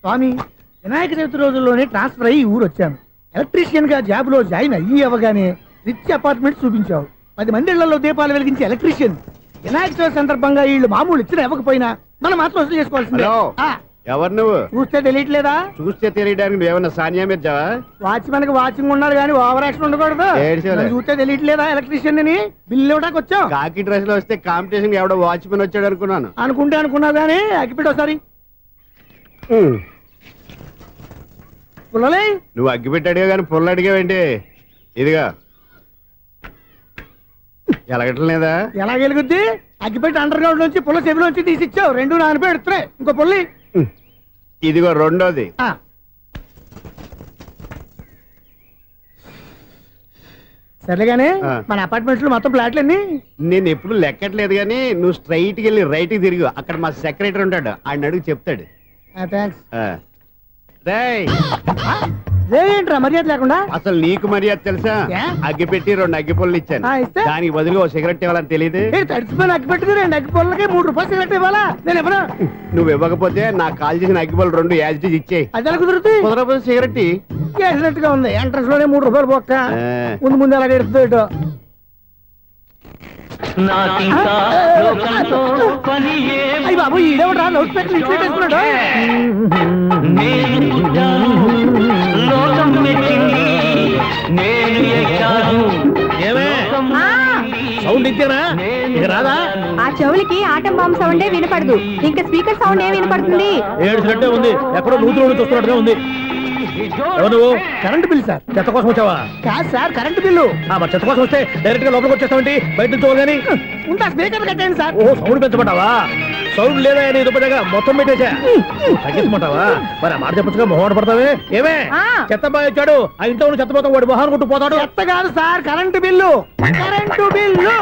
స్వామి, వినాయక చవితి రోజుల్లోనే ట్రాన్స్ఫర్ అయ్యి ఊరు వచ్చాను. ఎలక్ట్రీషియన్ గా జాబ్ లో జాయిన్ అయ్యి అవ్వగానే రిచ్ అపార్ట్మెంట్ చూపించావు. 10 మంది ఇళ్లలో దీపాలు వెలిగించే ఎలక్ట్రీషియన్. వినాయక చవితి సందర్భంగా వీళ్ళు మామూలు ఇచ్చిన ఇవ్వకపోయినా మనం మాత్రం వసూలు చేసుకోవాల్సిందే. ఎవరు నువ్వు? చూస్తే తెలియట్లేదా? చూస్తే తెలియడానికి నువ్వేమన్నా సానియా మీర్జావా? వాచ్మెన్ కి వాచింగ్ ఉండాలి కానీ ఓవర్ యాక్షన్ ఉండకూడదు. చూస్తే తెలియట్లేదా ఎలక్ట్రీషియన్ అని? బిల్లు ఇవ్వడానికి వచ్చావు. కాకి డ్రెస్ లో వస్తే కాంపిటీషన్ ఎవడో వాచ్మెన్ వచ్చాడు అనుకున్నాను. అనుకున్నావు కానీ అగ్గిపెట్టి ఒకసారి. పుల్లలే నువ్వు అగ్గిపెట్టి అడిగా కానీ పుల్ల అడిగావేంటి? ఇదిగా ఎలగటం లేదా? ఎలా వెలుగుద్ది? అగ్గిపెట్టి అండర్ గ్రౌండ్ నుంచి పుల్ల చెవిలోంచి తీసిచ్చావు. 2 నానపై ఎడుతున్నాయి. ఇంకో పుల్లి ఇదిగో రెండోది. సరేగానే మన అపార్ట్మెంట్స్ లో మొత్తం ఫ్లాట్లు అన్ని నేను ఎప్పుడు లెక్కట్లేదు కానీ నువ్వు స్ట్రైట్ కి వెళ్ళి రైట్ కి తిరిగి అక్కడ మా సెక్రటరీ ఉంటాడు, ఆయన అడుగు చెప్తాడు. ఏంట్రా మర్యాద లేకుండా? అసలు నీకు మర్యాద తెలుసా? అగ్గి పెట్టి 2 అగ్గి పుల్లలు ఇచ్చాను, దానికి బదులు ఓ సిగరెట్ ఇవ్వాలని తెలియదు. తడిచిపోయిన అగ్గి పెట్టి 2 అగ్గి పుల్లకి 3 రూపాయలు సిగరెట్ ఇవ్వాలా? నేను ఇవ్వను. నువ్వు ఇవ్వకపోతే నాకు కాల్ చేసిన అగ్గి పుల్లలు 2 యాజిటీస్ ఇచ్చేయి. అది ఎలా కుదురుతుంది? కుదరకపోతే సిగరెట్ వేసినట్టుగా ఉంది. ఎంట్రన్స్ లోనే 3 రూపాయలు పోక్క. ముందు ఎలా ఎడుతుంది ఇటు. అయ్యి బాబు ఈడేవడా లౌడ్ స్పీకర్ ఇన్స్టేట్ చేసుకున్నాడు. సౌండ్ ఇచ్చానా? రాదా? ఆ చెవులకి ఆటం బాంబు సౌండే వినపడదు, ఇంకా స్పీకర్ సౌండ్ ఏ వినపడుతుంది? ఏడ్చినట్టే ఉంది, ఎక్కడో నూతులు చూస్తున్నట్టుగా ఉంది. నువ్వు కరెంట్ బిల్ సార్. చెత్త కోసం వచ్చావా? కాదు సార్, కరెంట్ బిల్లు. మరి చెత్త కోసం వస్తే డైరెక్ట్ గా లోపలికి వచ్చేస్తావంటి? బయట నుంచి కానీ ఉంటా స్పీకర్ కట్టండి సార్. ఓహో, సౌండ్ పెంచమంటావా? సౌండ్ లేదా అని దుప్పటగా మొత్తం పెట్టేసా. తగ్గించమంటావా? మరి ఆ మాట చెప్పచ్చుగా, మొహమాట పడతావే. ఏమే చెత్త బాగా వచ్చాడు, ఆ ఇంట్లో చెత్త పోతాం, వాడు మొహాన్ని కొట్టు పోతాడు. చెత్త కాదు sir, current bill. Current bill.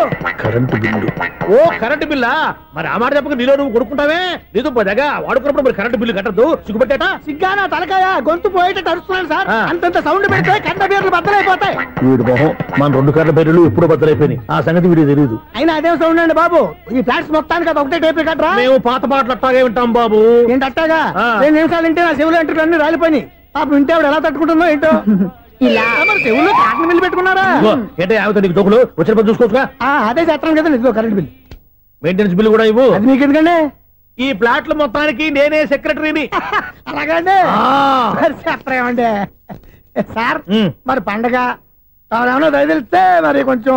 Current bill. ఓ కరెంటు బిల్లా? మరి ఆ మాట చెప్పక నీలో నువ్వు కొడుకుంటావే. నీతో పోదాగా వాడుకున్నప్పుడు మరి కరెంటు బిల్లు కట్టద్దు, సిగ్గుపెట్టేట. సిగ్గానా తలకాయ? గొంతు పోయేటట్టు అరుస్తున్నాను సార్. అంతంత సౌండ్ పెడితే కంట బీర్లు బద్దలైపోతాయి. వీడు మొహం మన 2 కర్ల బీర్లు ఎప్పుడు బద్దలైపోయినాయి, ఆ సంగతి వీడికి తెలియదు. అయినా అదే సౌండ్ అండి బాబు. ఈ ఫ్లాట్స్ మొత్తానికి అది ఒకటే టైప్ కట్టరా? మేము పాత పాటలు అట్టాగే వింటాం బాబు. ఏంటి అట్టాగా? 2 నిమిషాలు వింటే నా చెవులు ఎంటర్ అన్ని రాలిపోయినాయి. పాపం వింటే ఆవిడ ఎలా తట్టుకుంటుందో ఏంటో. ఇలా మరి చెవుల్లో కాటన్ బిల్లు పెట్టుకున్నారా? ఏంటే ఆవిడ నీకు దోకులు వచ్చిన పని చూసుకోవచ్చుగా. అదే చేస్తాను కదా. ఇదిగో కరెంట్ బిల్. మెయింటెనెన్స్ బిల్లు కూడా ఇవ్వు. అది మీకు ఎందుకండి? ఈ ఫ్లాట్ల మొత్తానికి నేనే సెక్రటరీని. అలాగండి. చెప్పరేమండి సార్. మరి పండగ ఏమన్నా దయదలిస్తే మరి కొంచెం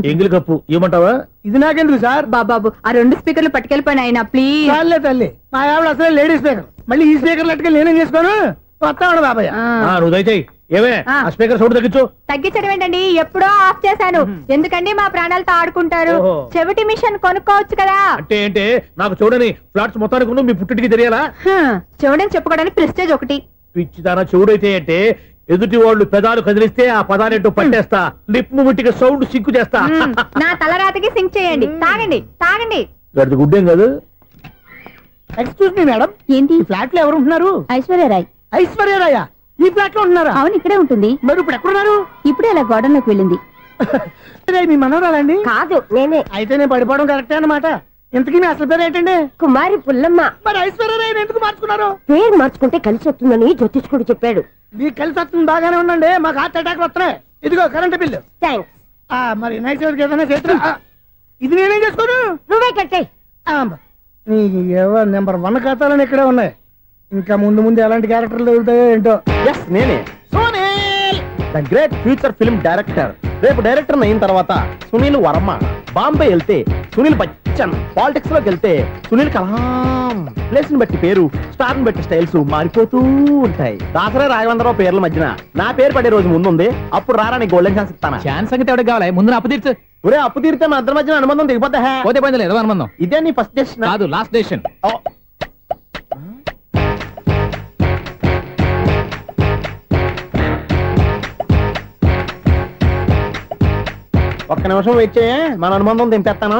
ఎంగిలి కప్పు ఇవ్వమంటావా? ఇది నాకెందుకు సార్? బాబాబు ఆ 2 స్పీకర్లు పట్టుకెళ్ళిపోయినా ప్లీజ్. చాలే తల్లి, మా ఆవిడ అసలే లేడీ స్పీకర్. మళ్ళీ ఈ స్పీకర్ లెట్టుకెళ్ళి నేనేం చేసుకోను. వస్తాడు బాబాయ్. నువ్వు దయచేయి. ఏమే ఆ స్పీకర్ సౌండ్ తగ్గించు. తగ్గించడం ఏంటండి, ఎప్పుడో ఆఫ్ చేశాను. ఎందుకండి మా ప్రాణాలతో ఆడుకుంటారు? చెవిటి మిషన్ కొనుక్కోవచ్చు కదా. అంటే ఏంటే నాకు చూడని ఫ్లాట్స్ మొత్తానికి మీ పుట్టింటికి తెలియాలా? చెవుడని చెప్పుకోవడానికి ప్రెస్టేజ్ ఒకటి. పిచ్చిదానా చెవుడైతే అంటే ఎదుటి వాళ్ళు పెదాలు కదిలిస్తే ఆ పదాలేంటో పట్టేస్తా, లిప్ ముట్టికి సౌండ్ సింకు చేస్తా. నా తలరాతకి సింక్ చేయండి. తాగండి తాగండి. గడిది గుడ్డేం కాదు. ఎక్స్క్యూజ్ మీ మేడం, ఏంటి ఫ్లాట్ లో ఎవరు ఉంటున్నారు? ఐశ్వర్యరాయ్. ఐశ్వర్యరాయ ఈ ఫ్లాట్ లో ఉంటున్నారా? అవును, ఇక్కడే ఉంటుంది. మరి ఇప్పుడు ఎక్కడున్నారు? ఇప్పుడే అలా గోడౌన్లోకి వెళ్ళింది. మీ మనవరాలండి? కాదు, నేనే. అయితే నేను పడిపోవడం కరెక్టే అన్నమాట. ఇంతకీ మీ అసలు పేరు ఏంటండి? కుమారి పుల్లమ్మ. మరి ఐశ్వర్యరాయని ఎందుకు మార్చుకున్నారు? పేరు మార్చుకుంటే కలిసి వస్తుందని జ్యోతిష్కుడు చెప్పాడు. మీకు కలిసి వస్తుంది, బాగానే ఉండండి. మాకు హార్ట్ అటాక్ వస్తున్నాయి. ఇదిగో కరెంట్ బిల్లు. థ్యాంక్స్. మరి నైట్ ఏదైనా చేస్తా. ఇది నేనేం చేసుకోను? నువ్వే కట్టే. నెంబర్ 1 ఖాతాలని ఇక్కడే ఉన్నాయి. ఇంకా ముందు ముందు ఎలాంటి క్యారెక్టర్లు దొరుకుతాయో ఏంటో. నేనే the great future film director. రేపు డైరెక్టర్ అయిన తర్వాత సునీల్ వర్మ. బాంబే వెళ్తే సునీల్ బచ్చన్. పాలిటిక్స్ లోకి వెళ్తే సునీల్ కలాం. ప్లేస్ ని బట్టి పేరు, స్టార్ ని బట్టి స్టైల్స్ మారిపోతూ ఉంటాయి. దాసరా రాఘవేంద్రరావు పేర్ల మధ్యన నా పేరు పడే రోజు ముందుంది. అప్పుడు రారా నీ గోల్డెన్ ఛాన్స్ ఇస్తాను. ఛాన్స్ సంగతి ఎవరికి కావాలి? ముందు అప్పు తీర్చు. ఒరే అప్పు తీరితే మా ఇద్దరి మధ్యన అనుబంధం దిగిపోతా. పోతే పోయింది లేదు అనుబంధం. ఇదే నీ ఫస్ట్ డెసిషన్ కాదు, లాస్ట్ డెసిషన్. ఒక్క నిమిషం వెయిట్ చేయ, మన అనుబంధం దింపేస్తాను.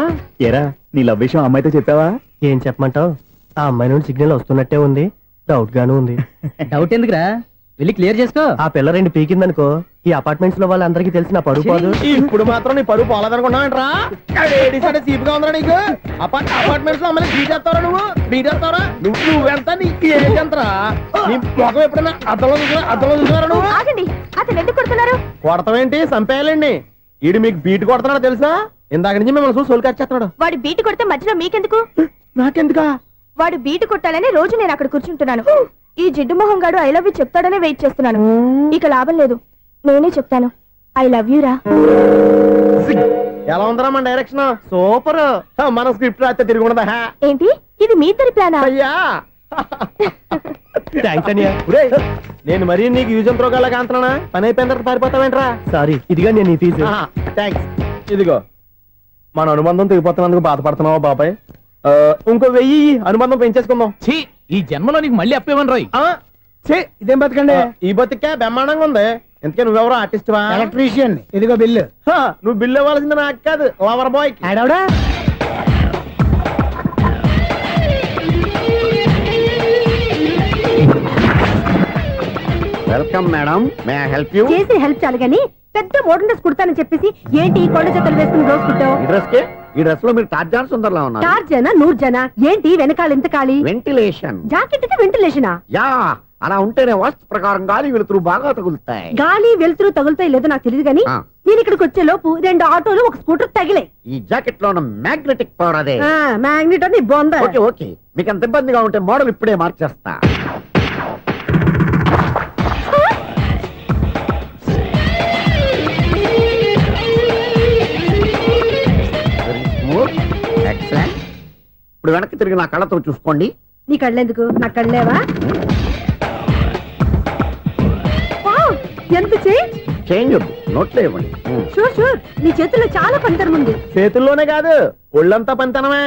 ఏరా నీ లవ్ విషయం అమ్మాయితో చెప్పావా? ఏం చెప్పమంటావు? ఆ అమ్మాయి నుండి సిగ్నల్ వస్తున్నట్టే ఉంది, డౌట్ గాను ఉంది. డౌట్ ఎందుకురా? వెళ్ళి క్లియర్ చేసుకో. ఆ పిల్ల 2 పీకిందనుకో ఈ అపార్ట్మెంట్స్ లో వాళ్ళందరికీ తెలిసిన పరుగు పోదు. ఇప్పుడు మాత్రం నీ పరుగు పోలేదనుకున్నావంటరా? సీపుగా ఉందా నీకు? అపార్ట్మెంట్స్ లో అమ్మని బీటేస్తావరా నువ్వెంత నీ ఏజ్ ఎంతరా? నీ మొఖం ఎప్పుడైనా అద్దంలో చూసారా నువ్వు? ఆగండి, అతను ఎందుకు కొడుతున్నారు? కొడతావేంటి? చంపేయాలండి. ఈడు మీకు బీట్ కొడుతున్నాడు తెలుసా? ఇందాక నుంచి మిమ్మల్ని చూసి సోలు కచ్చేస్తున్నాడు. వాడు బీటు కొడితే మధ్యలో మీకెందుకు? నాకెందుకా? వాడు బీటు కొట్టాలని రోజు నేను అక్కడ కూర్చుంటున్నాను. ఈ జిడ్డు మొహం గాడు ఐ లవ్ యూ చెప్తాడనే వెయిట్ చేస్తున్నాను. ఇక లాభం లేదు, నేనే చెప్తాను ఐ లవ్ యూ రా. ఎలా ఉందరా మన డైరెక్షన్? సూపర్. మన స్క్రిప్ట్ రాస్తే తిరిగి ఉండదా? ఏంటి ఇది మీ ఇద్దరి ప్లానా? అయ్యా నేను మరీ నీకు యూజ్ అంత రోగాలాగా అంటున్నా. పని అయిపోయిన తర్వాత పారిపోతావేంట్రా? సారీ, ఇదిగా నేను ఈ ఫీజు. థ్యాంక్స్. ఇదిగో మన అనుబంధం తెగిపోతున్నందుకు బాధపడుతున్నావా బాబాయ్? ఇంకో 1000 అనుబంధం పెంచేసుకుందాం. ఛీ, ఈ జన్మలో నీకు మళ్ళీ అప్పేమని రాయ్. ఇదేం బతకండి? ఈ బతికే బ్రహ్మాండంగా ఉంది. ఎందుకే నువ్వెవరో ఆర్టిస్ట్ వా? ఎలక్ట్రీషియన్. ఇదిగో బిల్లు. నువ్వు బిల్లు ఇవ్వాల్సింది నాకు కాదు, లవర్ బాయ్. ఆడవడా? Welcome madam, may I help you? చేసి హెల్ప్ చాలు గాని పెద్ద మోడల్ డ్రెస్ కుడతానని చెప్పేసి ఏంటి కొండ జతలు వేసుకుని రోజు కుట్టావు? ఈ డ్రెస్ కే ఈ డ్రెస్ లో మీరు టార్జాన్ సుందర్లా ఉన్నారు. టార్జనా 100 జన ఏంటి వెనకాల ఎంత ఖాళీ? వెంటిలేషన్. జాకెట్ కి వెంటిలేషనా? యా, అలా ఉంటేనే వాస్తు ప్రకారం గాలి వెలుతురు బాగా తగులుతాయి. గాలి వెలుతురు తగులుతాయి లేదో నాకు తెలియదు గానీ నేను ఇక్కడికి వచ్చే లోపు 2 ఆటోలు 1 స్కూటర్ తగిలే. ఈ జాకెట్ లో ఉన్న మ్యాగ్నెటిక్ పవర్ అదే. మ్యాగ్నెట్ అని బొంద. ఓకే ఓకే, మీకు అంత ఇబ్బందిగా ఉంటే మోడల్ ఇప్పుడే మార్చేస్తా. ఎక్సలెంట్. ఇప్పుడు వెనక్కి తిరిగి నా కళ్ళతో చూసుకోండి. నీ కళ్ళెందుకు? నా కళ్ళేవా? ఎంత చేంజ్? చేంజ్ నోట్లో ఇవ్వండి. షూర్ షూర్, నీ చేతుల్లో చాలా పనితనం ఉంది. చేతుల్లోనే కాదు ఒళ్ళంతా పనితనమే.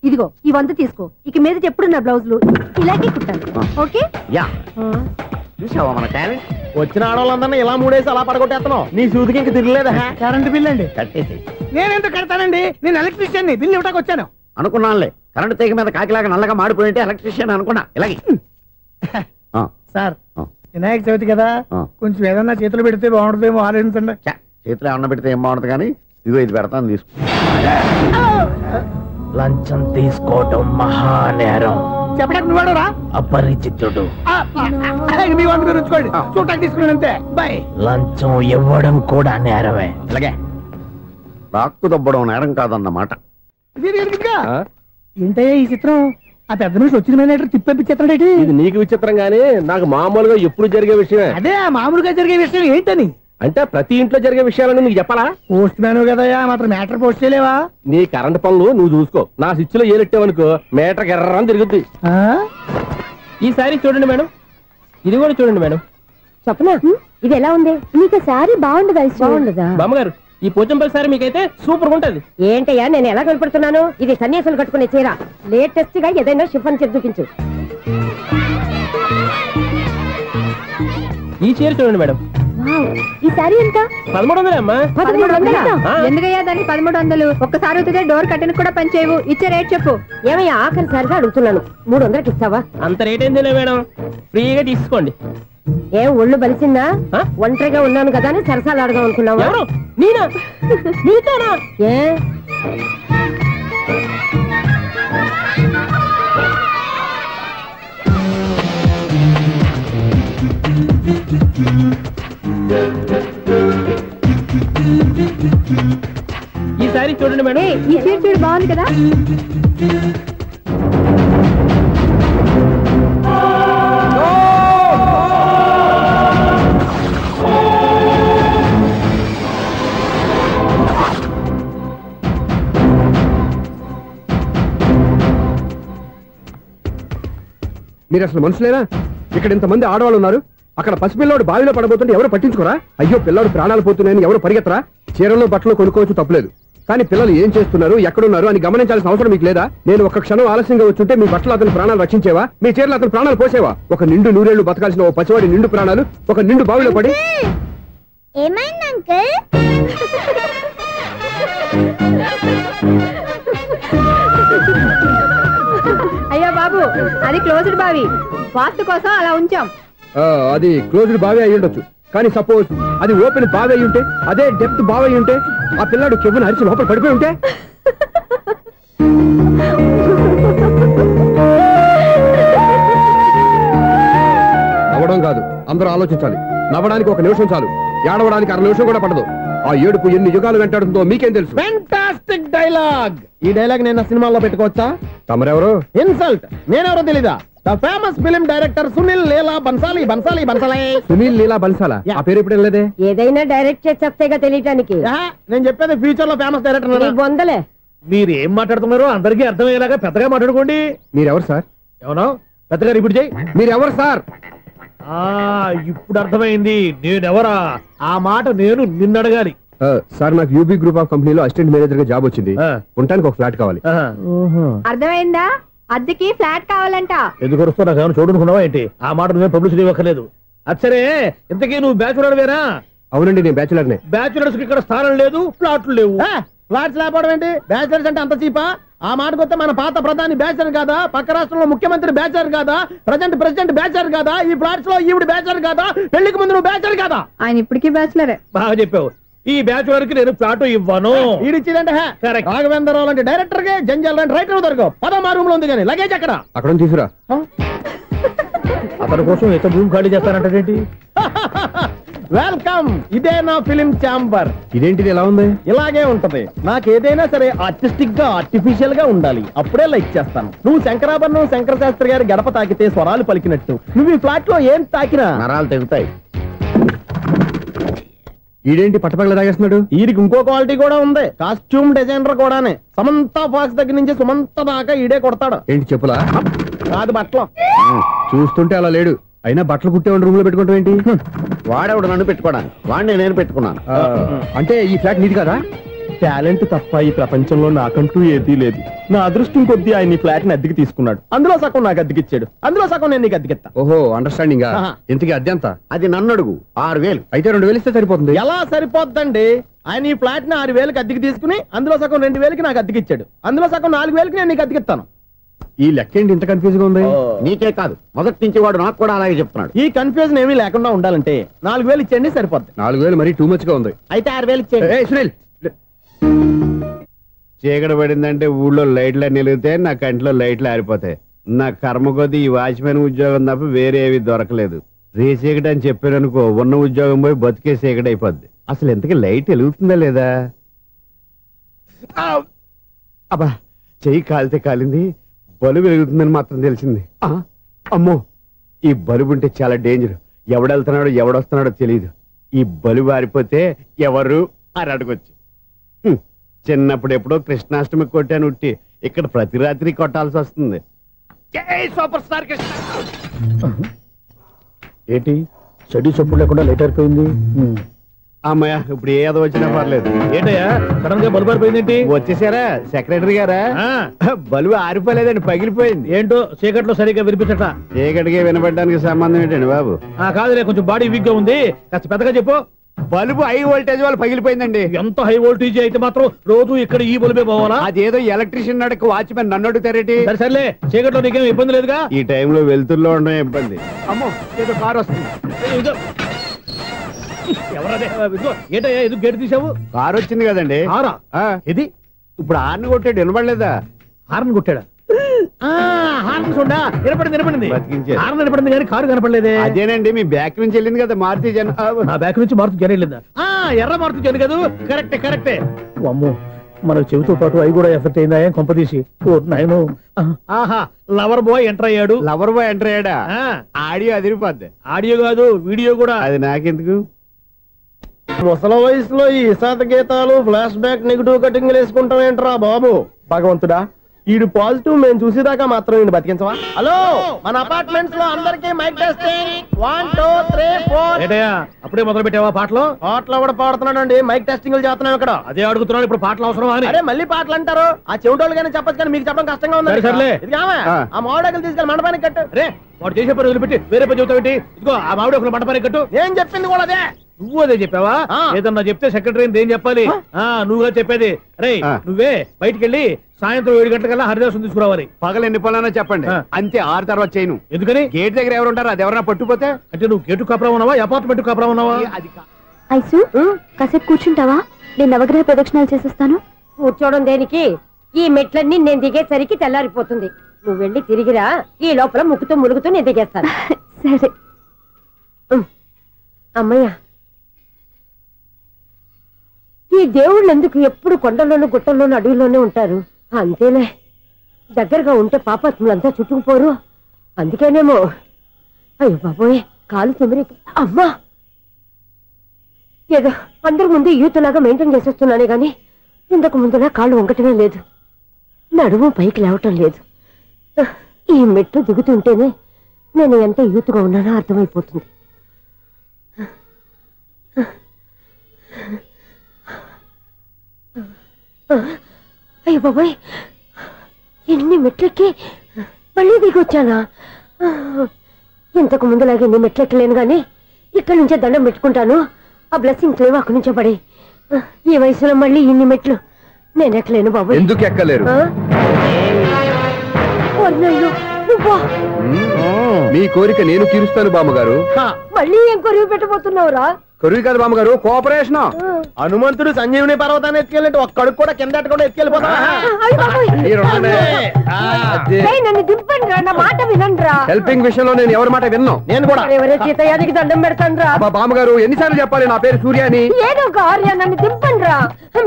ఇదిగో ఈ 100 తీసుకో. ఇక మీద ఎప్పుడు నా బ్లౌజులు ఇలాగే కుట్టాను. ఓకే? యా, చూసావా మన టాలెంట్? వచ్చిన ఆడవాళ్ళందరినీ ఇలా మూడేసి అలా పడగొట్టేస్తున్నావు. నీ సూదికి ఇంక తిరగలేదా? కరెంట్ బిల్ అండి. కట్టేసి. నేనెందుకు కడతానండి? నేను ఎలక్ట్రీషియన్. బిల్లు ఇవ్వడానికి వచ్చాను. అనుకున్నానులే, కరెంట్ తీగ మీద కాకిలాగా నల్లగా మాడిపోయింటే ఎలక్ట్రీషియన్ అనుకున్నా. ఇలాగే సార్, వినాయక చవితి కదా, కొంచెం ఏదన్నా చేతులు పెడితే బాగుంటుందేమో ఆలోచించండి. చేతిలో అన్న పెడితే ఏం బాగుంటుంది కానీ ఇదిగో ఇది పెడతాను, తీసుకో. లంచం తీసుకోవటం మహానేరం. చెప్పడానికి నువ్వాడరా? అపరిచితుడు. మీ వంద మీరు ఉంచుకోండి, చూడటానికి తీసుకున్నాను అంతే. బాయ్. లంచం ఇవ్వడం కూడా నేరమే. ఇలాగే రాక్కు దబ్బడం నేరం కాదన్నమాట. ఏంటయ్యా ఈ చిత్రం? ఆ పెద్ద నుంచి వచ్చిన మేనేటర్ తిప్పించేస్తాడేటి? ఇది నీకు విచిత్రం గానీ నాకు మామూలుగా ఎప్పుడు జరిగే విషయమే. అదే మామూలుగా జరిగే విషయం ఏంటని? అంటే ప్రతి ఇంట్లో జరిగే విషయాలని నీకు చెప్పాలా? పోస్ట్ మ్యాన్ కదయ్యా, మాత్రం మ్యాటర్ పోస్ట్ చేయలేవా? నీ కరెంట్ పనులు నువ్వు చూసుకో. నా స్విచ్ లో ఏలెట్టావనుకో మీటర్ ఎర్రని తిరుగుద్ది. ఈసారి చూడండి మేడం, ఇది కూడా చూడండి మేడం. చెప్పనా? ఇది ఎలా ఉంది? నీకు సారీ బాగుండదా? బాగుండదా బామ్మగారు? ఈ పోచంపల్లి సారీ మీకైతే సూపర్ ఉంటది. ఏంటయ్యా నేను ఎలా కనపడుతున్నాను? ఇది సన్యాసులు కట్టుకునే చీర. లేటెస్ట్ గా ఏదైనా షిఫాన్ చేసి చూపించు. ఈ చీర చూడండి మేడం. ఈ సారీ ఎంత? 1300 అమ్మా. 1300? ఎందుకయ్యా దానికి 1300? ఒక్కసారి అవుతుందే డోర్ కట్టెన్ కూడా పని చేయవు. ఇచ్చే రేట్ చెప్పు. ఏమయ్యా ఆఖరిసారిగా అడుగుతున్నాను, 300కి ఇస్తావా? అంత రేట్ ఏందిలే మేడం, ఫ్రీగా తీసుకోండి. ఏం ఒళ్ళు బలిసిందా? ఒంటరిగా ఉన్నాను కదా అని సరసాలు అడగా అనుకున్నావా? ఎవరు? నేనా? నీతోనా? ఏ ఈ సారీ చూడండి మేడం. ఈ చీర చూడు, బాగుంది కదా? మీరు అసలు మనుషులేనా? ఇక్కడ ఇంతమంది ఆడవాళ్ళు ఉన్నారు, అక్కడ పసిపిల్లాడు బావిలో పడబోతుంటే ఎవరు పట్టించుకోరా? అయ్యో పిల్లాడు ప్రాణాలు పోతున్నాయని ఎవరు పరిగెత్తరా? చీరలు బట్టలు కొనుక్కోవచ్చు, తప్పులేదు. కానీ పిల్లలు ఏం చేస్తున్నారు, ఎక్కడున్నారు అని గమనించాల్సిన అవసరం మీకు లేదా? నేను ఒక్క క్షణం ఆలస్యంగా వచ్చుంటే మీ బట్టలు అతని ప్రాణాలు రక్షించేవా? మీ చీరలు అతని ప్రాణాలు పోసేవా? ఒక నిండు 100 ఏళ్లు బతకాల్సిన ఓ పసివాడి నిండు ప్రాణాలు ఒక నిండు బావిలో పడి. ఏమైంది అంకుల్? అయ్యో బాబు, అది క్లోజ్డ్ బావి, వాస్తు కోసం అలా ఉంచాం. అది క్లోజ్డ్ బావి అయి ఉండొచ్చు, కానీ సపోజ్ అది ఓపెన్ బావి అయి ఉంటే, అదే డెప్త్ బావి అయి ఉంటే, ఆ పిల్లాడు చెవును అరిచి లోపల పడిపోయి ఉంటే, నవ్వడం కాదు, అందరూ ఆలోచించాలి. నవ్వడానికి 1 నిమిషం చాలు, ఏడవడానికి 1/2 నిమిషం కూడా పడదు. ఆ ఏడుపు ఎన్ని యుగాలు వెంటాడుతుందో మీకేం తెలుసు? Fantastic dialogue. ఈ డైలాగ్ నేను సినిమాలో పెట్టుకోవచ్చా? తమరెవరు? ఇన్సల్ట్. నేనెవరో తెలీదా? The famous film director Sunil Leela Bansali. Sunil Leela బన్సాలా? ఆ పేరు ఇప్పుడు లేదే. ఏదైనా డైరెక్ట్ చేసేస్తేగా తెలియటానికి. నేను చెప్పేది ఫ్యూచర్ లో ఫేమస్ డైరెక్టర్. బొందలే. మీరు ఏం మాట్లాడుతున్నారో అందరికీ అర్థమయ్యేలాగా పెద్దగా మాట్లాడుకోండి. మీరెవరు సార్? ఏమన్నా పెద్దగా రిపీట్ చేయి. మీరెవరు సార్? ఇప్పుడు అర్థమైంది నేనెవరా. ఆ మాట నేను నిన్ను అడగాలి. సార్, నాకు యూబీ గ్రూప్ ఆఫ్ కంపెనీలో అసిస్టెంట్ మేనేజర్ గా జాబ్ వచ్చింది. ఉండటానికి ఒక ఫ్లాట్ కావాలి. అర్థమైందా? అద్దెకి ఫ్లాట్ కావాలంట. ఎందుకు వస్తావు? నాకు ఏమైనా చూడనుకున్నావా ఏంటి? ఆ మాట నువ్వే పబ్లిసిటీ ఇవ్వక్కర్లేదు. అచ్చరే, ఇంతకీ నువ్వు బ్యాచులర్ వేరా? అవునండి, నేను బ్యాచులర్నే. బ్యాచులర్స్ కి ఇక్కడ స్థానం లేదు, ఫ్లాట్లు లేవు. ఫ్లాట్స్ లేకపోవడం ఏంటి? బ్యాచిలర్స్ అంటే అంత చీపా? ఆ మాటకొస్తే మన పాత ప్రధాని బ్యాచర్ కాదా? పక్క రాష్ట్రంలో ముఖ్యమంత్రి బ్యాచర్ కాదా? ప్రెసిడెంట్ బ్యాచర్ కాదా? ఈ ఫ్లాట్స్ లో ఈవిడ బ్యాచర్ కాదా? పెళ్లికి ముందు నువ్వు బ్యాచర్ కాదా? ఆయన ఇప్పటికీ బ్యాచులరే. బాగా చెప్పావు. ఈ బ్యాచులర్ కి నేను ఫ్లాట్ ఇవ్వను. ఈడిచ్చిందంటే రాఘవేంద్రరావు లాంటి డైరెక్టర్ కి జంజల్ లాంటి రైటర్ దొరకవు. 10వ రూమ్ లో ఉంది కానీ లగేజ్ అక్కడ తీసుకురా. అతని కోసం ఎంత భూమి ఖాళీ చేస్తానంటే వెల్కమ్. ఇదే నా ఫిలిం ఛాంబర్. ఇదేంటిది ఎలా ఉంది? ఇలాగే ఉంటది. నాకు ఏదైనా సరే ఆర్టిస్టిక్ గా ఆర్టిఫిషియల్ గా ఉండాలి, అప్పుడే లైక్ చేస్తాను. నువ్వు శంకరాభరణం శంకర శాస్త్రి గారి గడప తాకితే స్వరాలు పలికినట్టు నువ్వు ఈ ఫ్లాట్ లో ఏం తాకినా నరాలు తెగుతాయి. ఈడేంటి పట్టపగల తాగేస్తున్నాడు? వీడికి ఇంకో క్వాలిటీ కూడా ఉంది. కాస్ట్యూమ్ డిజైనర్ కూడానే. సమంత ఫాక్స్ దగ్గర నుంచి సుమంత దాకా ఈడే కొడతాడు. ఏంటి చెప్పులా? కాదు, బట్టలు. చూస్తుంటే అలా లేడు. అయినా బట్టలు కుట్టేవాడి రూమ్ లో పెట్టుకుంటాం ఏంటి? వాడేవాడు నన్ను పెట్టుకోవడానికి, వాడిని నేను పెట్టుకున్నాను. అంటే ఈ ఫ్లాట్ నీది కదా? టాలెంట్ తప్ప ఈ ప్రపంచంలో నాకంటూ ఏదీ లేదు. నా అదృష్టం కొద్దీ ఆయన ఈ ఫ్లాట్ ని అద్దెకి తీసుకున్నాడు. అందులో సగం నాకు అద్దెకిచ్చాడు, అందులో సగం నేను నీకు అద్దెకిస్తా. ఓహో, అండర్స్టాండింగ్. ఇంతకీ అద్దె ఎంత? అది నన్ను అడుగు. 6000. అయితే 2000 ఇస్తే సరిపోతుంది. ఎలా సరిపోద్దండి? ఆయన ఈ ఫ్లాట్ ని 6000కి అద్దెకి తీసుకుని అందులో సగం 2000కి నాకు అద్దెకిచ్చాడు, అందులో సగం 4000కి నేను నీకు అద్దెకిస్తాను. ఈ లెక్క ఏంటి ఇంత కన్ఫ్యూజ్ గా ఉంది? నీకే కాదు, మొదటి నుంచి వాడు నాకు కూడా అలాగే చెప్తున్నాడు. ఈ కన్ఫ్యూజన్ ఏమీ లేకుండా ఉండాలంటే 4000 ఇచ్చేయండి, సరిపోద్ది. 4000 మరీ టూ మచ్ గా ఉంది. అయితే 6000 ఇచ్చేయండి. సునీల్, చీకటి పడిందంటే ఊళ్ళో లైట్లు నిలిగితే నా కంటిలో లైట్లు ఆరిపోతాయి. నా కర్మ కొద్దీ ఈ వాచ్మెన్ ఉద్యోగం తప్ప వేరే ఏవి దొరకలేదు. రేసీకటి అని చెప్పారనుకో, ఉన్న ఉద్యోగం పోయి బతికే చీకటి అయిపోద్ది. అసలు ఎంతకీ లైట్ వెలుగుతుందా లేదా? అబ్బా, చెయ్యి కాలితే కాలింది, బలుబు వెలుగుతుందని మాత్రం తెలిసింది. అమ్మో, ఈ బలుబు ఉంటే చాలా డేంజర్. ఎవడెళ్తున్నాడో ఎవడొస్తున్నాడో తెలియదు. ఈ బలుబు ఆరిపోతే ఎవరు అని అడగొచ్చు. చిన్నప్పుడు ఎప్పుడో కృష్ణాష్టమి కొట్టాను ఉట్టి, ఇక్కడ ప్రతి రాత్రి కొట్టాల్సి వస్తుంది. Super star Krishna. ఏంటి చెడు చప్పుడు లేకుండా లైట్ అయిపోయింది? అమ్మయ్య, ఇప్పుడు ఏదో వచ్చినా పర్లేదు. ఏంటయ్యా సడన్ గా బల్బు అయిపోయింది ఏంటి? వచ్చేసారా సెక్రటరీ గారా? బలుబు ఆరిపోలేదండి, పగిలిపోయింది. ఏంటో చీకట్లో సరిగ్గా వినిపించట. చీకటికి వినపడడానికి సంబంధం ఏంటండి బాబు? కాదులే, కొంచెం బాడీ వీక్ గా ఉంది, కాస్త పెద్దగా చెప్పు. బల్బు హై వోల్టేజ్ వాళ్ళు పగిలిపోయిందండి. ఎంత హై వోల్టేజ్ అయితే మాత్రం రోజు ఇక్కడ ఈ బల్బే పోవాలా? అదేదో ఎలక్ట్రీషియన్ నడక వాచ్మెన్ నన్ను అడుగుతారేటి? సర్లే, చీకట్లో నీకేం ఇబ్బంది లేదుగా? ఈ టైంలో వెళ్తుల్లో ఉండడం ఇబ్బంది. అమ్మో, ఏదో కారు వస్తుంది. ఎవరదే? ఏంటయ్యా ఎందుకు గేటు తీసావు? కారు వచ్చింది కదండి. కారా? ఇది ఇప్పుడు హార్న్ కొట్టాడు, వినపడలేదా? హార్న్ కొట్టాడా? హార్న్ చూడా వినపడింది. బతికించాడు. హార్న్ వినపడింది కానీ కారు కనపడలేదే. అదేనండి, మీ బ్యాక్ నుంచి వెళ్ళింది కదా మారుతి జన. నా బ్యాక్ నుంచి మారుతు జరగలేదా? ఎర్ర మారుతు జను కదా? కరెక్టే. అమ్మో, మన చెవితో పాటు అవి కూడా ఎఫెక్ట్ అయిందా? ఏం కొంపదీసి? నాయను, ఆహా, లవర్ బాయ్ ఎంటర్ అయ్యాడు. లవర్ బాయ్ ఎంటర్ అయ్యాడా? ఆడియో అదిరిపోద్ది. ఆడియో కాదు, వీడియో కూడా. అది నాకెందుకు? ముసల వయసులో ఈ ఇసాత గీతాలు, ఫ్లాష్ బ్యాక్, నెగిటివ్ కటింగ్ వేసుకుంటాం ఏంట్రా బాబు? భగవంతుడా, ఈడు పాజిటివ్ మేము చూసేదాకా మాత్రం ఈయన బతికించవా? హలో, మన అపార్ట్మెంట్స్ లో అందరికీ మైక్ టెస్టింగ్. 1 2 3 4. ఏంటయ్యా అప్పుడే మొదలు పెట్టావా పాటలు? పాటలు కూడా పాడుతున్నాడు. మైక్ టెస్టింగ్ చేస్తున్నాం ఇక్కడ. అదే అడుగుతున్నాడు, ఇప్పుడు పాటలు అవసరమా అని. అరే మళ్ళీ పాటలు అంటారు. ఆ చెవిటోళ్ళు కానీ చెప్పచ్చు, కానీ మీకు చెప్పడం కష్టంగా ఉంది. సర్లే. ఆ మామిడాకులు తీసుకెళ్ళి మండపానికి కట్టు. రే, వాడు చేసే పని వదిలిపెట్టి వేరే పని చెబుతావు ఏంటి? ఇదిగో ఆ మామిడి ఒకరు మండపానికి కట్టు. నేను చెప్పింది కూడా అదే. నువ్వు అదే చెప్పావా? ఏదన్నా చెప్తే సెక్రటరీ ఏం చెప్పాలి? నువ్వుగా చెప్పేది. రే నువ్వే బయటికి వెళ్ళి సాయంత్రం 7 గంటలకల్లా హరిదాసు తీసుకురావాలి. పగలు ఎన్ని పనులన్నా చెప్పండి, అంతే 6 తర్వాత చేయను. ఎందుకని? గేట్ దగ్గర ఎవరు ఉంటారు, అది ఎవరైనా పట్టుపోతే. అంటే నువ్వు గేటు కాపురా ఉన్నావా, అపార్ట్మెంట్ కాపురా ఉన్నావా? ఐసు కాసేపు కూర్చుంటావా? నేను నవగ్రహ ప్రదక్షిణాలు చేసేస్తాను. కూర్చోవడం దేనికి? ఈ మెట్లన్నీ నేను దిగేసరికి తెల్లారిపోతుంది. నువ్వు వెళ్ళి తిరిగిరా, ఈ లోపల ముక్కుతూ ములుగుతూ నేను దిగేస్తాను. సరే. అమ్మయ్య, ఈ దేవుళ్ళు ఎందుకు ఎప్పుడు కొండల్లోనూ గుట్టల్లోనూ అడవిలోనే ఉంటారు? అంతేలే, దగ్గరగా ఉంటే పాపాత్ములంతా చుట్టుకుపోరు. అందుకేనేమో. అయ్యో బాబోయ్, కాలు తిమిరి. అమ్మా, ఏదో అందరి ముందు యూత్లాగా మెయింటైన్ చేసేస్తున్నానే గాని ఇంతకు ముందులా కాళ్ళు వంకటమే లేదు, నడుము పైకి లేవటం లేదు. ఈ మెట్లు దిగుతుంటేనే నేను ఎంత యూత్గా ఉన్నానో అర్థమైపోతుంది. అయ్యో బాబాయ్, ఎన్ని మెట్లెక్కి మళ్ళీ దిగొచ్చానా? ఇంతకు ముందులాగే ఎన్ని మెట్లెక్కలేను గాని ఇక్కడి నుంచే దండం పెట్టుకుంటాను. ఆ బ్లెస్సింగ్స్ లేవు అక్కడి నుంచే పడే. ఈ వయసులో మళ్ళీ ఇన్ని మెట్లు నేను ఎక్కలేను బాబు. ఎందుకు ఎక్కలేరు? మీ కోరిక నేను తీరుస్తాను బామ్మగారు. మళ్ళీ ఏం కొరివి పెట్టబోతున్నావురా? కొరివి కాదు బామ్మగారు, కోఆపరేషన్. హనుమంతుడు సంజీవుని పర్వతాన్ని ఎత్తుకెళ్ళి ఒక్కడికి కూడా కింద ఎట్టకుండా ఎత్తుకెళ్ళిపోతా. నన్ను దింపండి రా, నా మాట వినండి రా. హెల్పింగ్ విషయంలో నేను ఎవరి మాట విన్నాను. నేను కూడా ఎవరే సీతయ్యానికి దండం పెడతాను రా. బామ్మగారు ఎన్నిసార్లు చెప్పాలి నా పేరు సూర్య అని? ఏదో ఒక ఆర్య, నన్ను దింపండి రా,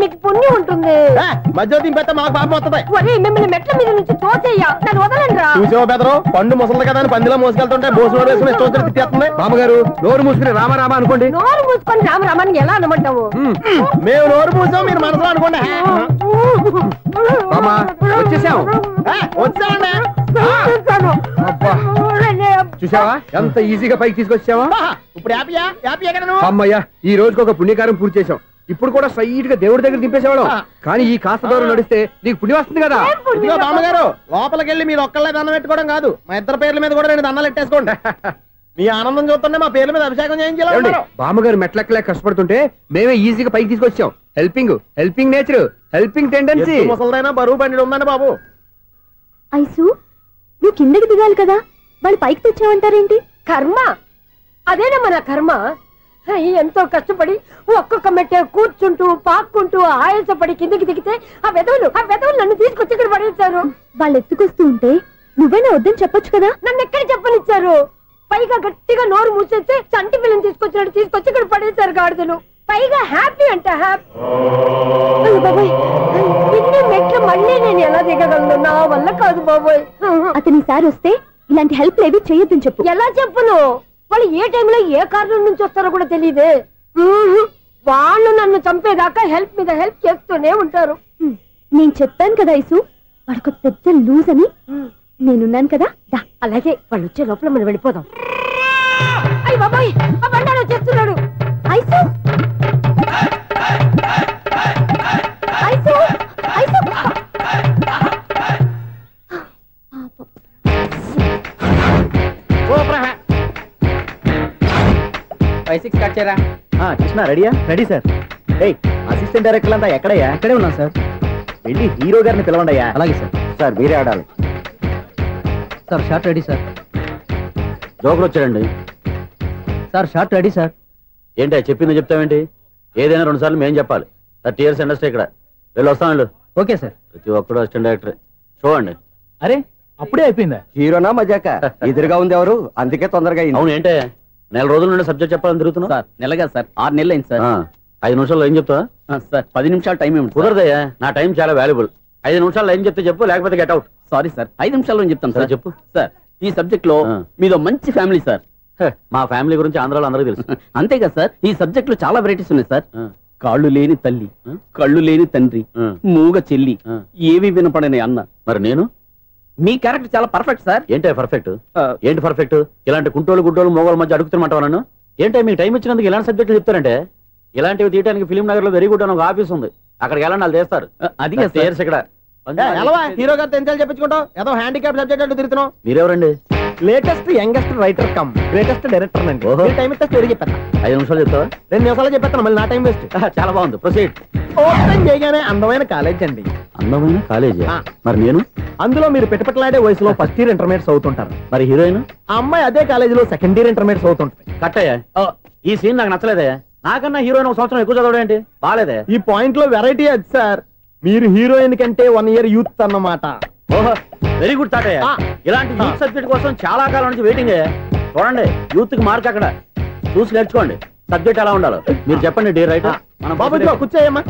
మీకు పుణ్యం ఉంటుంది. మధ్య దింపేస్తే మాకు పాపం వస్తుంది. ఒరే, మిమ్మల్ని మెట్ల మీద నుంచి తోసేయ్యా, నన్ను వదలండి రా. చూసావా బెదరు, పండు ముసలి కదా అని పందిలో మోసుకెళ్తుంటే భోజనం వేసుకుని ఇష్టం తిట్టేస్తుంది. బామ్మగారు నోరు మూసుకుని రామారామా అనుకోండి. నోరు మూసుకొని రామరామాన్ని ఎలా అనమంటావు? మేము నోరు మూసాం, మీరు మనసులో అనుకోండి. వచ్చేసాం. వచ్చామండి. చూసావా ఎంత ఈజీగా పైకి తీసుకొచ్చావా? ఇప్పుడు హ్యాపీయా? హ్యాపీయా కదా? అమ్మయ్యా, ఈ రోజుకి ఒక పుణ్యకారం పూర్తి చేసాం. ఇప్పుడు కూడా స్ట్రైట్ గా దేవుడి దగ్గర దింపేసేవాడు. కానీ ఈ కాస్త దూరం నడిస్తే నీకు పుణ్యం వస్తుంది కదా. ఇదిగో బామ్మగారు, లోపలికి వెళ్ళి మీరు ఒక్కళ్ళే దండం పెట్టుకోవడం కాదు, మా ఇద్దరు పేర్ల మీద కూడా 2 దండాలు పెట్టేసుకోండి. మీ ఆనందం చూస్తుంటే మా పేర్ల మీద అభిషేకం చేయించాలి. బామ్మగారు మెట్లెక్కలే కష్టపడుతుంటే మేమే ఈజీగా పైకి తీసుకొచ్చాం. Helping nature, helping tendency. ముసలిదైనా బరువు బండి ఉందండి బాబు. ఐసు నువ్వు కిందకి దిగాలి కదా, వాళ్ళు పైకి తెచ్చావంటారేంటి? కర్మ అదేనమ్మా, నా కర్మ. ఎంతో కష్టపడి ఒక్కొక్క మెట్టే కూర్చుంటూ పాక్కుంటూ ఆయాసపడి కిందకి దిగితే ఆ వెధవులు నన్ను తీసుకొచ్చి ఇక్కడ పడేశారు. వాళ్ళు ఎత్తుకొస్తూ ఉంటే నువ్వేనా వద్దని చెప్పొచ్చు కదా. నన్ను ఎక్కడ చెప్పనిచ్చారు? పైగా గట్టిగా నోరు మూసేస్తే చంటి పిల్లని తీసుకొచ్చినట్టు తీసుకొచ్చి ఇక్కడ పడేశారు గాడిదలు. పైగా హ్యాపీ అంట హ్యాపీ. బాబాయ్, ఇన్ని మెట్లు మళ్ళీ నేను ఎలా దిగగలను? నా వల్ల కాదు బాబోయ్. అతని సార్ వస్తే ఇలాంటి హెల్ప్ లేవి చేయొద్దని చెప్పు. ఎలా చెప్పును? వాళ్ళు ఏ టైంలో ఏ కారణం నుంచి వస్తారో కూడా తెలియదే. వాళ్ళు నన్ను చంపేదాకా హెల్ప్ మీద హెల్ప్ చేస్తూనే ఉంటారు. నేను చెప్పాను కదా ఐసు, వాడొక పెద్ద లూజ్ అని. నేనున్నాను కదా. అలాగే వాళ్ళు వచ్చే లోపల మనం వెళ్ళిపోదాం. అయ్య బాబాయ్, ఆ బండారు వచ్చేస్తున్నాడు. ఐసు ఐసు ఐసు 5-6 కట్ చేయరా. కృష్ణ రెడీయా? Ready sir. ఏయ్, అసిస్టెంట్ డైరెక్టర్ అంతా ఎక్కడయ్యా? ఇక్కడే ఉన్నాం సార్. వెళ్ళి హీరో గారిని పిలవండి అయ్యా. అలాగే సార్. సార్ మీరే ఆడాలి sir. Short ready sir. Joker వచ్చాడండి సార్. Short ready sir. ఏంటి చెప్పింది చెప్తావేంటి? ఏదైనా 2 సార్లు మేము చెప్పాలి. 30 years ఇండస్ట్రీ ఇక్కడ. వెళ్ళి వస్తాను వెళ్ళు. Okay sir. ప్రతి ఒక్కడు అసిస్టెంట్ డైరెక్టర్ చూడండి. అరే అప్పుడే అయిపోయిందా? హీరోనా మజాక? ఎదురుగా ఉంది ఎవరు, అందుకే తొందరగా. అవును, ఏంటే 4 రోజుల నుండి సబ్జెక్ట్ చెప్పాలని తిరుగుతున్నావు సార్? నెలగా సార్, 6 నెలలు అయింది సార్. 5 నిమిషాల్లో ఏం చెప్తా సార్? 10 నిమిషాలు టైం ఏమి కుదరదయ్యా. నా టైం చాలా వాల్యుబుల్. 5 నిమిషాల్లో ఏం చెప్తే చెప్పు, లేకపోతే గెట్ అవుట్. సారీ సార్, 5 నిమిషాల్లో చెప్తాను సార్. చెప్పు సార్. ఈ సబ్జెక్ట్ లో మీదో మంచి ఫ్యామిలీ సార్. మా ఫ్యామిలీ గురించి ఆంధ్రాలో అందరికీ తెలుసు. అంతేగా సార్, ఈ సబ్జెక్ట్ లో చాలా వెరైటీస్ ఉన్నాయి సార్. కాళ్ళు లేని తల్లి, కళ్ళు లేని తండ్రి, మూగ చెల్లి, ఏవి వినపడని అన్న. మరి నేను మీ క్యారెక్టర్ చాలా పర్ఫెక్ట్ సార్. ఏంటే పర్ఫెక్ట్? ఏంటి పర్ఫెక్ట్? ఇలాంటి కుంటోలు గుడ్డోలు మోగోళ్ళ మధ్య అడుగుతున్నమాట నన్ను. ఏంటంటే మీకు టైం ఇచ్చినందుకు ఇలాంటి సబ్జెక్టులు చెప్తారంటే? ఇలాంటివి తీయడానికి ఫిలిం నగర్ లో వెరీ గుడ్ అని ఒక ఆఫీస్ ఉంది, అక్కడికి వెళ్ళండి, వాళ్ళు చేస్తారు. అది ఇక్కడ హీరో గారితో ఎంత చెప్పించుకుంటావు? ఏదో హ్యాండిక్యాప్ సబ్జెక్ట్ అంటూ తిరుగుతున్నావు. మీరెవరండి? Latest youngest writer cum greatest director అండి. ఓహో. టైం ఇస్తే స్టోరీ చెప్పాను. 5 నిమిషాలు చెప్తావా? 2 నిమిషాలు చెప్పేస్తాను, మళ్ళీ నా టైం వేస్ట్. చాలా బాగుంది, ప్రొసీడ్. ఓపెన్ చేయగానే అందమైన కాలేజ్ అండి. అందమైన కాలేజీ? ఆ. మరి నేను? అందులో మీరు పెట్టుపట్లాడే వయసులో ఫస్ట్ ఇయర్ ఇంటర్మీడియట్స్ అవుతుంటారు. మరి హీరోయిన్? ఆ అమ్మాయి అదే కాలేజీలో సెకండ్ ఇయర్ ఇంటర్మీడియట్స్ అవుతుంటారు. కట్టయ్యా, ఈ సీన్ నాకు నచ్చలేదే. నాకన్నా హీరోయిన్ 1 సంవత్సరం ఎక్కువ చదవడం ఏంటి? బాలేదే. ఈ పాయింట్ లో వెరైటీ అది సార్. మీరు హీరోయిన్ కంటే 1 ఇయర్ యూత్ అన్నమాట. ఓహో, వెరీ గుడ్ తాటయ్య. ఇలాంటి యూత్ సబ్జెక్ట్ కోసం చాలా కాలం నుంచి వెయిటింగ్. చూడండి, యూత్ కి మార్క్ అక్కడ. చూసి నేర్చుకోండి సబ్జెక్ట్ ఎలా ఉండాలో. మీరు చెప్పండి డియర్ రైటర్. మన బాబు కూర్చోయమ్మా.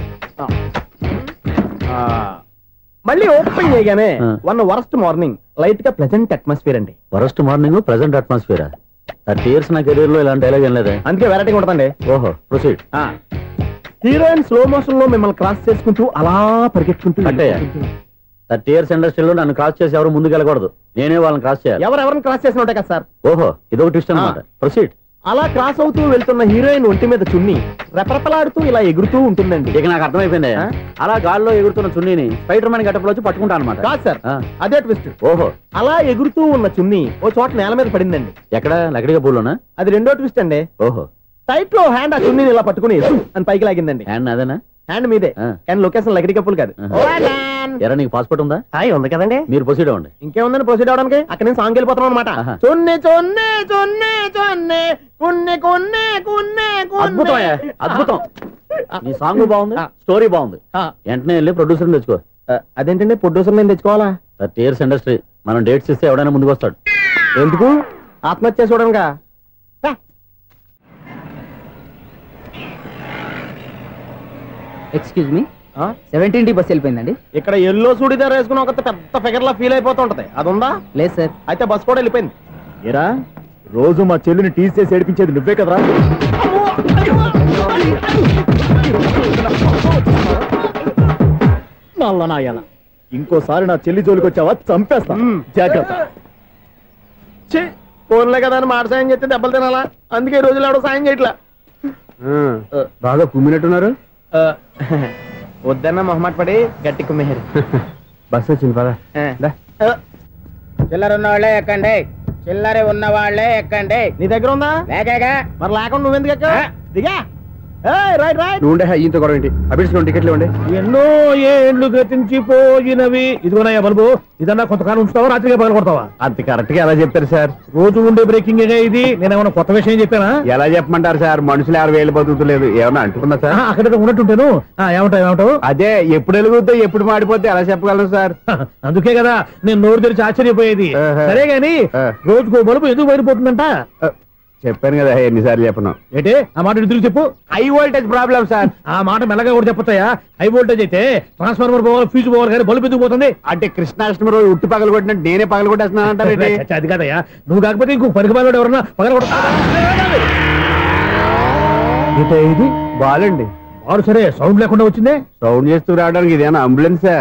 మళ్ళీ ఓపెన్ చేయగానే 1 వరస్ట్ మార్నింగ్ లైట్ గా ప్లెజెంట్ అట్మాస్ఫియర్ అండి. Worst morning present atmosphere. 30 years నా కెరీర్ లో ఇలాంటి డైలాగ్ ఏం లేదే. అందుకే వెరైటీ ఉంటుందండి. ఓహో, ప్రొసీడ్. హీరోయిన్ స్లో మోషన్ లో మిమ్మల్ని క్రాస్ చేసుకుంటూ అలా పరిగెట్టుకుంటూ కట్టయ్య, 30 years ఇండస్ట్రీలో నన్ను క్రాస్ చేసి ఎవరు ముందుకు వెళ్ళకూడదు. నేనే వాళ్ళని క్రాస్ చేయాలి. ఎవరెవరిని క్రాస్ చేసిన ఉంటాయి కదా సార్. ఓహో, ఇదొక ట్విస్ట్ అన్నమాట. ప్రొసీడ్. అలా క్రాస్ అవుతూ వెళ్తున్న హీరోయిన్ ఒంటి మీద చున్ని రెపరెపలాడుతూ ఇలా ఎగురుతూ ఉంటుందండి. ఇక నాకు అర్థమైపోయింది. అలా గాల్లో ఎగురుతున్న చున్నీని స్పైడర్ మ్యాన్ గెటప్ లో వచ్చి పట్టుకుంటా అనమాట. కాదు సార్, అదే ట్విస్ట్. ఓహో, అలా ఎగురుతూ ఉన్న చున్ని ఓ చోట నేల మీద పడిందండి. ఎక్కడ? లకడిగా పూలోనా? అది రెండో ట్విస్ట్ అండి. ఓహో, టైట్ లో హ్యాండ్ ఆ చున్నీని ఇలా పట్టుకుని అని పైకి లాగిందండి. హ్యాండ్ అదేనా? హ్యాండ్ మీదే, కానీ లొకేషన్ లకడి కప్పులు కాదు. ఎరా, నీకు పాస్పోర్ట్ ఉందా? ఉంది కదండి. మీరు ప్రొసీడ్ అవ్వండి. ఇంకేముందని ప్రొసీడ్ అవడానికి? అక్కడ నేను సాంగ్ వెళ్ళిపోతాం అనమాట. చున్ని చున్ని చున్ని చున్ని కున్ని కున్ని కున్ని. అద్భుతం, అద్భుతం. నీ సాంగ్ బాగుంది, స్టోరీ బాగుంది. వెంటనే వెళ్ళి ప్రొడ్యూసర్ తెచ్చుకో. అదేంటండి ప్రొడ్యూసర్ నేను తెచ్చుకోవాలా? 30 years ఇండస్ట్రీ, మనం డేట్స్ ఇస్తే ఎవడైనా ముందుకు వస్తాడు. ఎందుకు? ఆత్మహత్య చూడనుగా. Excuse me, 17D bus వెళ్ళిపోయిందండి. ఇక్కడ ఎల్లో చూడిదార్ వేసుకుని ఒక పెద్ద ఫిగర్ లా ఫీల్ అయిపోతూ ఉంటది, అది ఉందా? లేదు సార్. అయితే బస్ కూడా వెళ్ళిపోయింది. ఏరా, రోజు మా చెల్లిని టీస్ చేసి ఏడిపించేది నువ్వే కదరా? నాయన, ఇంకోసారి నా చెల్లి జోలికి వచ్చావా చంపేస్తా, జాగ్రత్త. ఫోన్లే కదా అని మాట సాయం చేస్తే దెబ్బలు తినాలా? అందుకే ఈ రోజులు ఎవడో సాయం చేయట్లా. బాగా కుమ్మినట్టున్నారు. వద్దన్న మొహమాట పడి గట్టి కుమ్మేరు. బస్ వచ్చింది పదా. చిల్లర ఉన్న వాళ్ళే ఎక్కండి, చిల్లర ఉన్న వాళ్ళే ఎక్కండి. నీ దగ్గర ఉందా? లేకగా. మరి లేకుండా నువ్వెందుకు ఎక్క? దిగా. Right right. నువ్వు ఈయంతో గొడవ ఏంటి? అభిడ్స్ టికెట్లు ఇవ్వండి. ఎన్నో ఏండ్లు గతించిపోయినవి. ఇదిగోనయ్యా బల్బు, ఇదన్నా కొంతకాలం ఉంచుతావా, రాత్రిగా పగల కొడతావా? అంత కరెక్ట్ గా ఎలా చెప్పారు సార్? రోజు ఉండే బ్రేకింగ్ ఇది. నేనేమన్నా కొత్త విషయం చెప్పానా? ఎలా చెప్పమంటారు సార్? మనుషులు 60 వేలు బతుకుతలేదు. ఏమన్నా అంటున్నా సార్? అక్కడ ఉన్నట్టుంటాను. ఏమంటావు? అదే ఎప్పుడు వెలుగుద్దో ఎప్పుడు మాడిపోతే ఎలా చెప్పగలను సార్? అందుకే కదా నేను నోరు తెరిచి ఆశ్చర్యపోయేది. సరే గాని రోజుకో బలుపు ఎందుకు బయటపోతుందంట? చెప్పాను కదా ఎన్నిసార్లు చెప్పను. ఏంటే ఆ మాట తిరిగి చెప్పు. High voltage problem sir. ఆ మాట మెల్లగా కూడా చెప్పొచ్చాయా? హై వోల్టేజ్ అయితే ట్రాన్స్ఫార్మర్ పోవాలి, ఫ్యూజ్ పోవాలి, కానీ బల్బు ఎందుకు పోతుంది? అంటే కృష్ణాష్టమి రోజు ఉట్టి పగలు కొట్టినట్టు నేనే పగలు కొట్టేస్తున్నాను అంటారు. అది కాదయ్యా, నువ్వు కాకపోతే ఇంకో పనికి బాగా ఎవరన్నా పగల కొడతా. ఇది బాలండి. వాడు సరే సౌండ్ లేకుండా వచ్చిందే. సౌండ్ చేస్తూ రావడానికి ఇదేనా అంబులెన్సా?